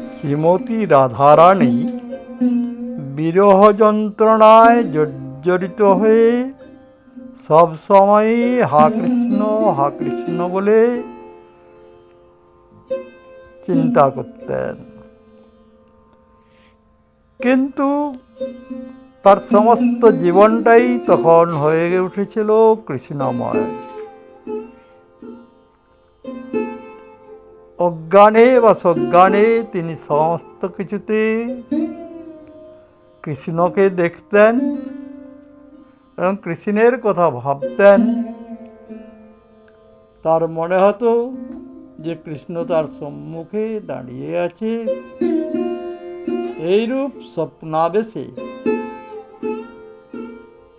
শ্রীমতী রাধারানী বিরহ যন্ত্রণায় জর্জরিত হয়ে সবসময়ই হা কৃষ্ণ বলে চিন্তা করতেন। কিন্তু তার সমস্ত জীবনটাই তখন হয়ে উঠেছিল কৃষ্ণময়। অজ্ঞানে বা সজ্ঞানে তিনি সমস্ত কিছুতে কৃষ্ণকে দেখতেন এবং কৃষ্ণের কথা ভাবতেন। তার মনে হতো যে কৃষ্ণ তার সম্মুখে দাঁড়িয়ে আছে। এইরূপ স্বপ্নাবেশে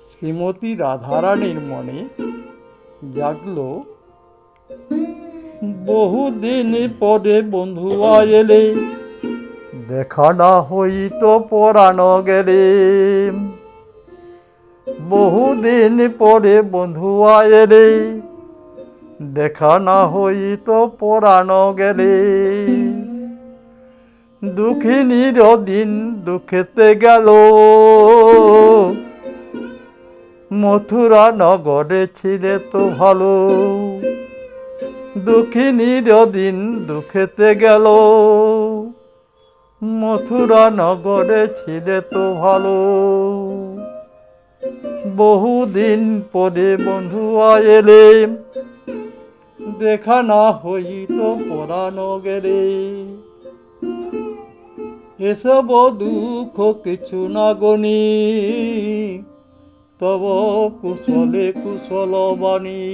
শ্রীমতী রাধারানীর মনে জাগল, বহুদিন পরে বন্ধুয়া এলে, দেখা না হইত পরাণ গেলে। বহুদিন পরে বন্ধুয়া এলে, দেখা না হইত পরাণ গেলে। দুঃখিনীর দিন দুঃখেতে গেল, মথুরা নগরে ছিলে তো ভালো। দুঃখিনীর দিন দুঃখেতে গেল, মথুরা নগরে ছিলে তো ভালো। বহুদিন পরে বন্ধুয়া এলে, দেখা না হইত পরাণ গেলে। এসব দুঃখ কিছু না গনি, তব কুশলে কুশল বাণী।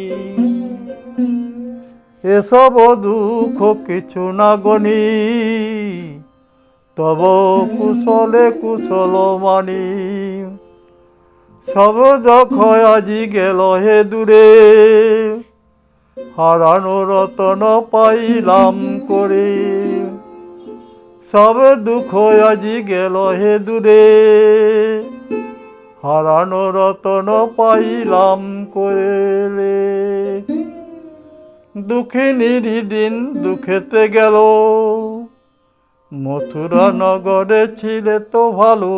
এসব দুঃখ কিছু না গনি, তব কুশলে কুশল বাণী। সব দুঃখ আজি গেল হে দূরে, হারানো রতন পাইলাম করে। সব দুঃখ আজি গেল হে দূরে, হারানো রতন পাইলাম করে। দুঃখিনীর দিন দুঃখেতে গেল, মথুরা নগরে ছিলে তো ভালো।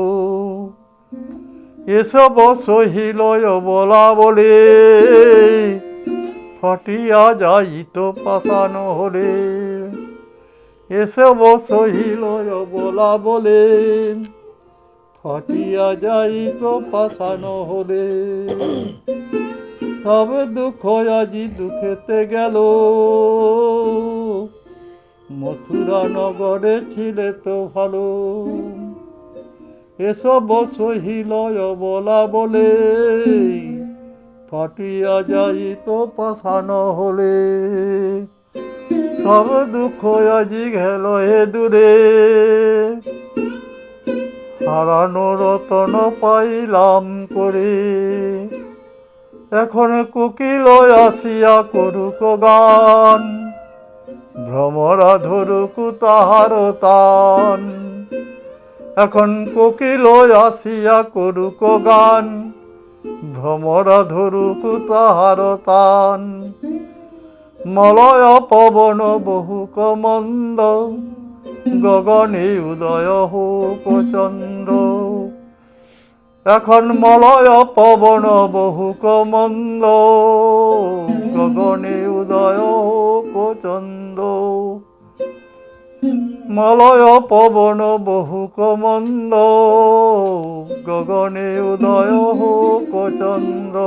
এসব সহিল বলা বলে, ফাটিয়া যাইত পাষাণ হলে। এসব সহিল বলা বলে, ফাটিয়া যাইত পাষাণ হলে। সব দুঃখ আজি দুঃখেতে গেল, মথুরা নগরে ছিলে তো ভালো। এসব সহিল বলা বলে, ফাটিয়া যাইত পাষাণ হলে। সব দুঃখ আজি গেল হে দূরে, হারানো রতন পাইলাম করে। এখন কোকিল আসিয়া করুক গান, ভ্রমরা ধরুক তাহার তান। এখন কোকিল আসিয়া করুক গান, ভ্রমরা ধরুক তাহার তান। মলয় পবন বহুক মন্দ, গগনে উদয় হোক চন্দ্র। এখন মলয় পবন বহুক মন্দ, গগনে উদয় হোক চন্দ্র। মলয় পবন বহুক মন্দ, গগনে উদয় হোক চন্দ্র।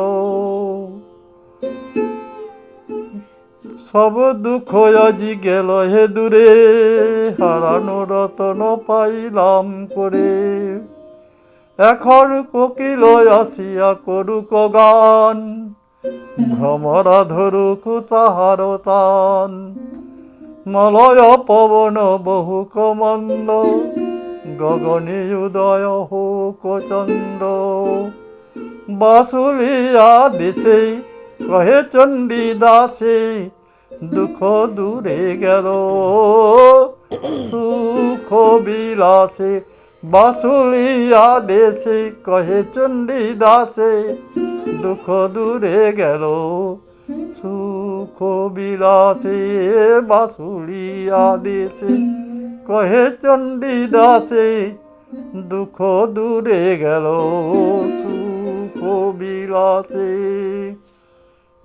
সব দুঃখ আজি গেল হে দূরে, হারানো রতন পাইলাম করে। এখন কোকিল আসিয়া করুক গান, ভ্রমরা ধরুক তাহার তান। মলয় পবন বহুক মন্দ, গগনে উদয় হোক চন্দ্র। বাসুলিয়া দেশে কহে চণ্ডী দাসে, দুঃখ দূরে গেল সুখ বিলাসে। বাসুলিয়া দেশে কহে চণ্ডী দাসে, দুঃখ দূরে গেল সুখ বিলাসে। বাসুলিয়া দেশে কহে চণ্ডীদাসে দুঃখ দূরে গেল সুখ বিলাসে।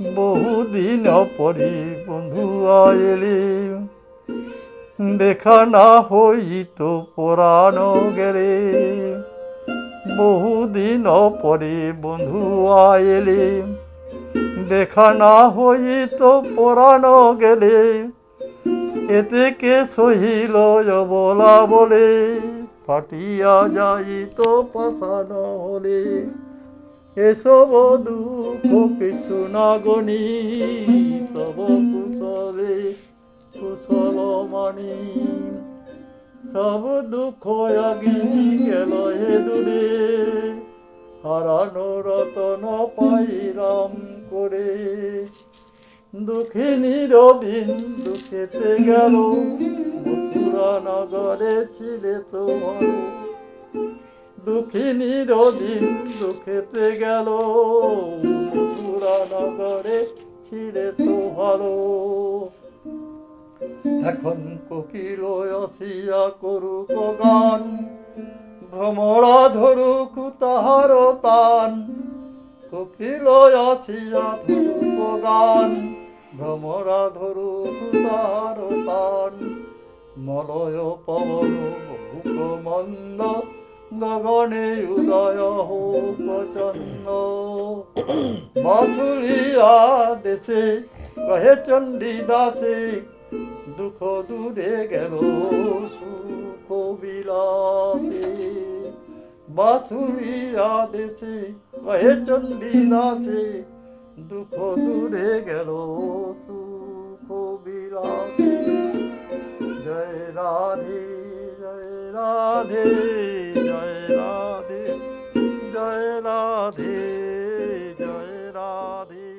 বহুদিন পরে বন্ধু এলে দেখা না হইত পরাণ গেলে। বহুদিন পরে বন্ধু এলে দেখা না হইত পরাণ গেলে। এতে কে সহিল অবলা বলে ফাটিয়া যাইত পাষাণ হলে। এসব দুঃখ কিছু না গণি তব কুশলে কুশল মানি। সব দুঃখ আগিনি গেল হে দূরে হারানো রতন পাইলাম করে। দুঃখিনীর দিন দুঃখেতে গেল মথুরা নগরে ছিলে তো ভালো। দুঃখিনীর দিন দুঃখেতে গেল মথুরা নগরে ছিলে তো ভালো। এখন কোকিল আসিয়া করুক গান ভ্রমরা ধরুক তাহার তান। কোকিল আসিয়া ধরুক গান ভ্রমরা ধরুক তাহার তান। মলয় পবন বহুক মন্দ গগনে উদয় হোক চন্দ্র। বাঁশুলিয়া দেশে কহে চণ্ডীদাসে দুঃখ দূরে গেল সুখ বিলাসে। বাঁশুলিয়া দেশে কহে চণ্ডীদাসে দুঃখ দূরে গেল সুখ বিলাসে। জয় রাধে জয় রাধে জয় রাধে জয় রাধে জয় রাধে।